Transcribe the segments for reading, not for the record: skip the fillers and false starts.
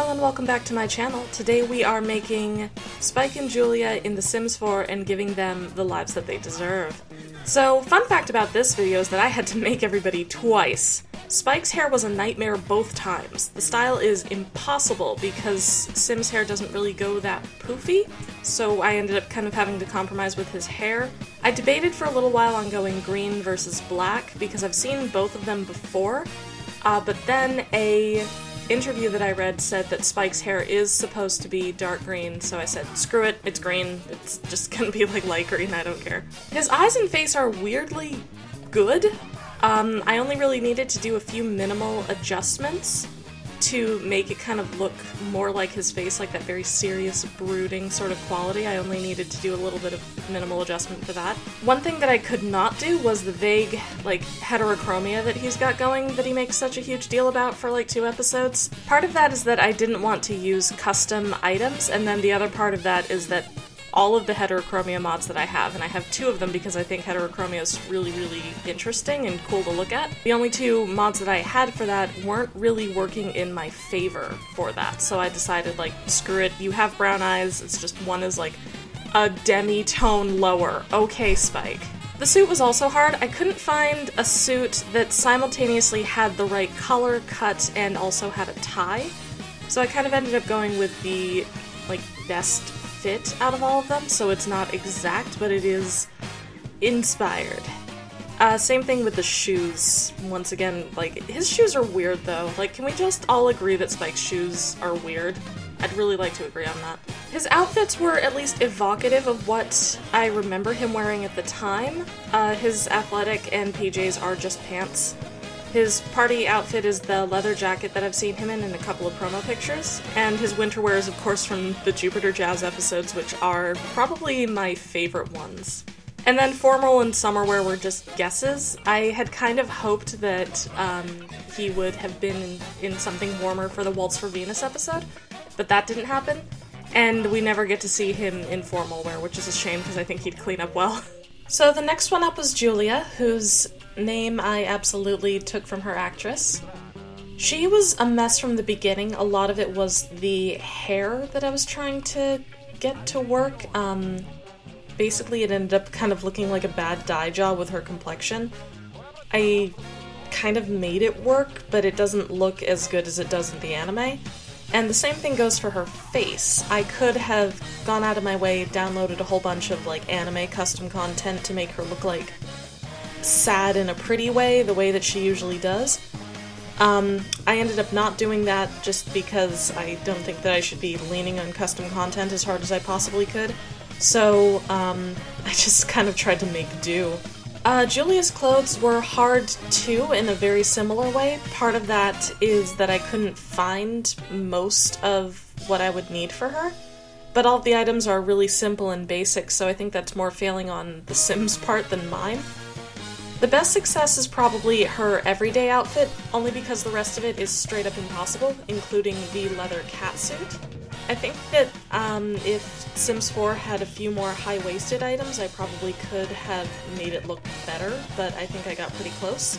Hello and welcome back to my channel. Today we are making Spike and Julia in The Sims 4 and giving them the lives that they deserve. So, fun fact about this video is that I had to make everybody twice. Spike's hair was a nightmare both times. The style is impossible because Sim's hair doesn't really go that poofy, so I ended up kind of having to compromise with his hair. I debated for a little while on going green versus black because I've seen both of them before, but then a interview that I read said that Spike's hair is supposed to be dark green, so I said, screw it, it's green, it's just gonna be like light green, I don't care. His eyes and face are weirdly good. I only really needed to do a few minimal adjustments to make it kind of look more like his face, like that very serious, brooding sort of quality. I only needed to do a little bit of minimal adjustment for that. One thing that I could not do was the vague, like, heterochromia that he's got going that he makes such a huge deal about for like 2 episodes. Part of that is that I didn't want to use custom items, and then the other part of that is that all of the heterochromia mods that I have, and I have 2 of them because I think heterochromia is really, really interesting and cool to look at. The only 2 mods that I had for that weren't really working in my favor for that, so I decided, like, screw it, you have brown eyes, it's just one is like a demi-tone lower. Okay, Spike. The suit was also hard. I couldn't find a suit that simultaneously had the right color, cut, and also had a tie, so I kind of ended up going with the, like, best fit out of all of them, so it's not exact, but it is inspired. Same thing with the shoes. Once again, like, his shoes are weird though. Like, can we just all agree that Spike's shoes are weird? I'd really like to agree on that. His outfits were at least evocative of what I remember him wearing at the time. His athletic and PJs are just pants. His party outfit is the leather jacket that I've seen him in a couple of promo pictures, and his winter wear is of course from the Jupiter Jazz episodes, which are probably my favorite ones. And then formal and summer wear were just guesses. I had kind of hoped that he would have been in something warmer for the Waltz for Venus episode, but that didn't happen, and we never get to see him in formal wear, which is a shame because I think he'd clean up well. So the next one up was Julia, whose name I absolutely took from her actress. She was a mess from the beginning. A lot of it was the hair that I was trying to get to work. Basically it ended up kind of looking like a bad dye job with her complexion. I kind of made it work, but it doesn't look as good as it does in the anime. And the same thing goes for her face. I could have gone out of my way, downloaded a whole bunch of like anime custom content to make her look like sad in a pretty way, the way that she usually does. I ended up not doing that just because I don't think that I should be leaning on custom content as hard as I possibly could. So, I just kind of tried to make do. Julia's clothes were hard too, in a very similar way. Part of that is that I couldn't find most of what I would need for her, but all of the items are really simple and basic, so I think that's more failing on the Sims part than mine. The best success is probably her everyday outfit, only because the rest of it is straight up impossible, including the leather catsuit. I think that if Sims 4 had a few more high-waisted items, I probably could have made it look better, but I think I got pretty close.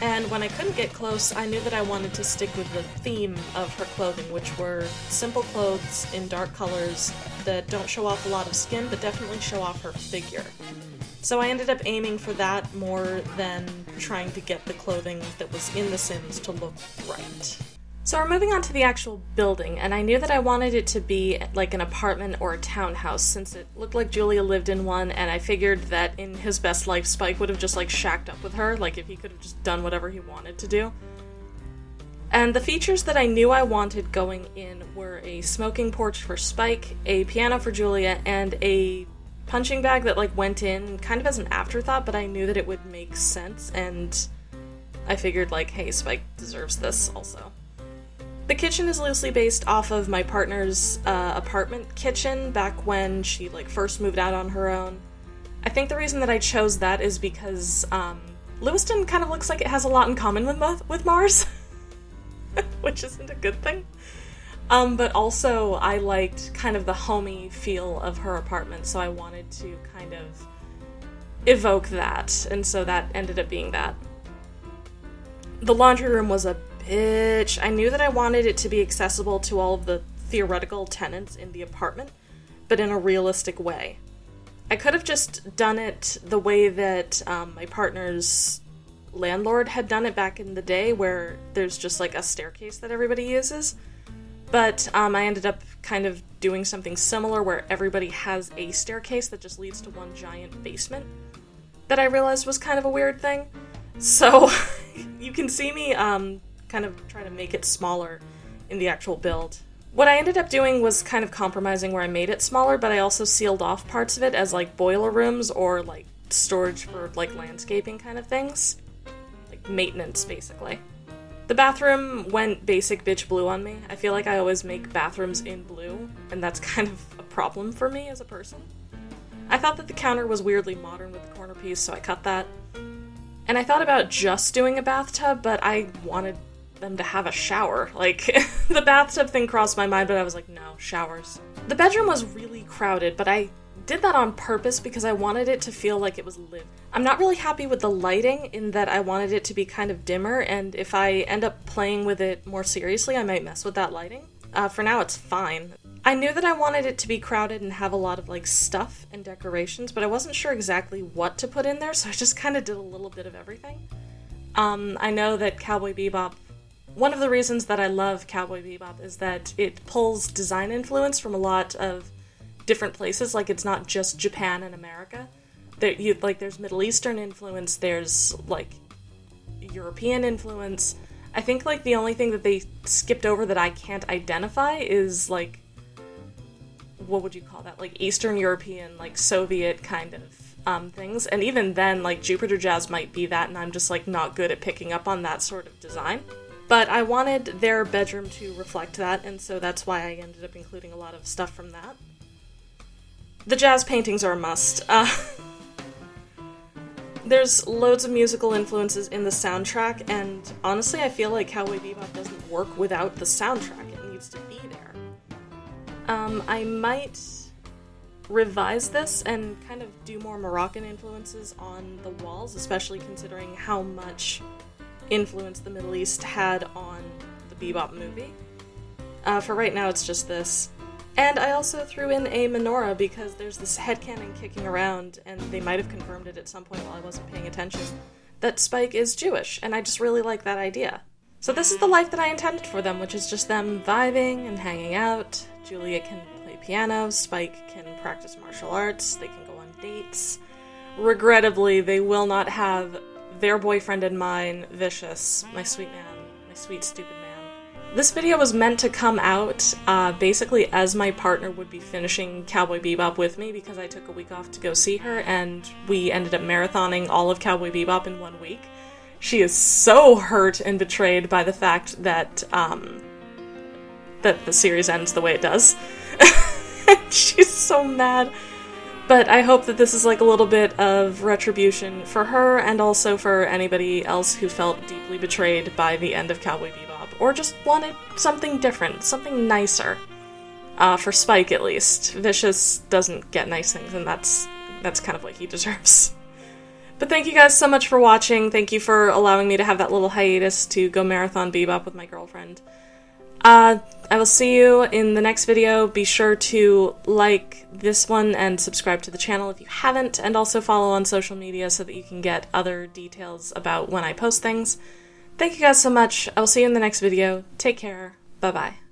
And when I couldn't get close, I knew that I wanted to stick with the theme of her clothing, which were simple clothes in dark colors that don't show off a lot of skin, but definitely show off her figure. So I ended up aiming for that more than trying to get the clothing that was in The Sims to look right. So we're moving on to the actual building, and I knew that I wanted it to be like an apartment or a townhouse, since it looked like Julia lived in one, and I figured that in his best life, Spike would have just like shacked up with her, like if he could have just done whatever he wanted to do. And the features that I knew I wanted going in were a smoking porch for Spike, a piano for Julia, and a punching bag that like went in kind of as an afterthought, but I knew that it would make sense, and I figured like, hey, Spike deserves this also. The kitchen is loosely based off of my partner's apartment kitchen back when she like first moved out on her own. I think the reason that I chose that is because Lewiston kind of looks like it has a lot in common with Mars, which isn't a good thing. But also I liked kind of the homey feel of her apartment, so I wanted to kind of evoke that, and so that ended up being that. The laundry room was a bitch. I knew that I wanted it to be accessible to all of the theoretical tenants in the apartment, but in a realistic way. I could have just done it the way that my partner's landlord had done it back in the day, where there's just like a staircase that everybody uses. But I ended up kind of doing something similar where everybody has a staircase that just leads to one giant basement that I realized was kind of a weird thing. So you can see me kind of try to make it smaller in the actual build. What I ended up doing was kind of compromising where I made it smaller, but I also sealed off parts of it as like boiler rooms or like storage for like landscaping kind of things. Like maintenance, basically. The bathroom went basic bitch blue on me. I feel like I always make bathrooms in blue, and that's kind of a problem for me as a person. I thought that the counter was weirdly modern with the corner piece, so I cut that. And I thought about just doing a bathtub, but I wanted them to have a shower. Like, the bathtub thing crossed my mind, but I was like, no, showers. The bedroom was really crowded, but I did that on purpose because I wanted it to feel like it was lit. I'm not really happy with the lighting in that I wanted it to be kind of dimmer, and if I end up playing with it more seriously, I might mess with that lighting. For now, it's fine. I knew that I wanted it to be crowded and have a lot of, like, stuff and decorations, but I wasn't sure exactly what to put in there, so I just kind of did a little bit of everything. I know that Cowboy Bebop, one of the reasons that I love Cowboy Bebop is that it pulls design influence from a lot of different places. Like, it's not just Japan and America. There's Middle Eastern influence, there's, like, European influence. I think, like, the only thing that they skipped over that I can't identify is, like, what would you call that? Like, Eastern European, like, Soviet kind of things. And even then, like, Jupiter Jazz might be that, and I'm just, like, not good at picking up on that sort of design. But I wanted their bedroom to reflect that, and so that's why I ended up including a lot of stuff from that. The jazz paintings are a must. There's loads of musical influences in the soundtrack, and honestly I feel like Cowboy Bebop doesn't work without the soundtrack. It needs to be there. I might revise this and kind of do more Moroccan influences on the walls, especially considering how much influence the Middle East had on the Bebop movie. For right now it's just this. And I also threw in a menorah because there's this headcanon kicking around, and they might have confirmed it at some point while I wasn't paying attention, that Spike is Jewish, and I just really like that idea. So this is the life that I intended for them, which is just them vibing and hanging out. Julia can play piano, Spike can practice martial arts, they can go on dates. Regrettably, they will not have their boyfriend and mine, Vicious, my sweet man, my sweet stupid man. This video was meant to come out basically as my partner would be finishing Cowboy Bebop with me because I took a week off to go see her, and we ended up marathoning all of Cowboy Bebop in 1 week. She is so hurt and betrayed by the fact that that the series ends the way it does. She's so mad. But I hope that this is like a little bit of retribution for her, and also for anybody else who felt deeply betrayed by the end of Cowboy Bebop, or just wanted something different, something nicer. For Spike, at least. Vicious doesn't get nice things, and that's kind of what he deserves. But thank you guys so much for watching. Thank you for allowing me to have that little hiatus to go marathon Bebop with my girlfriend. I will see you in the next video. Be sure to like this one and subscribe to the channel if you haven't, and also follow on social media so that you can get other details about when I post things. Thank you guys so much. I will see you in the next video. Take care. Bye-bye.